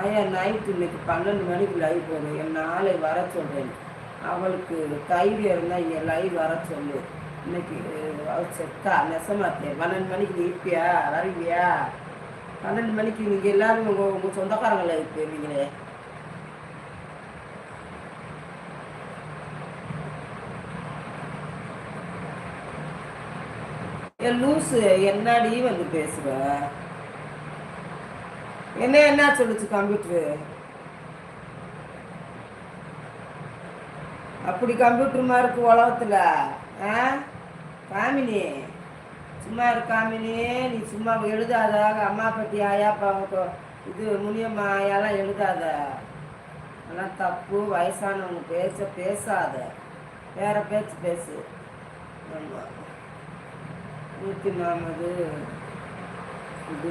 ஆயா நைட்டு இன்னைக்கு 12 மணிக்கு லைவ் போகுது. என் நாளை வர சொல்கிறேன். அவளுக்கு தைரியம் இருந்தால் இங்கே லைவ் வர சொல்லு. இன்னைக்கு அவள் செத்தா நெசமாத்தேன். 12 மணிக்கு நீ இருப்பியா? வருவியா? 12 மணிக்கு நீங்கள் எல்லாரும் உங்கள் சொந்தக்காரங்களை போயிருவீங்களே. என் லூஸு என்னடி வந்து பேசுவ? என்ன சொல்லுச்சு கம்ப்யூட்டரு? அப்படி கம்ப்யூட்டர் மாதிரி இருக்கு உலகத்தில். காமினி சும்மா இருக்காமினி, நீ சும்மா எழுதாத. அம்மா பற்றி ஆயா இது முனியம்மா ஆயாலாம் எழுதாத. அதெல்லாம் தப்பு. வயசானவங்க பேசாத. வேற பேச்சு பேசு. ஆமாம் 140 இது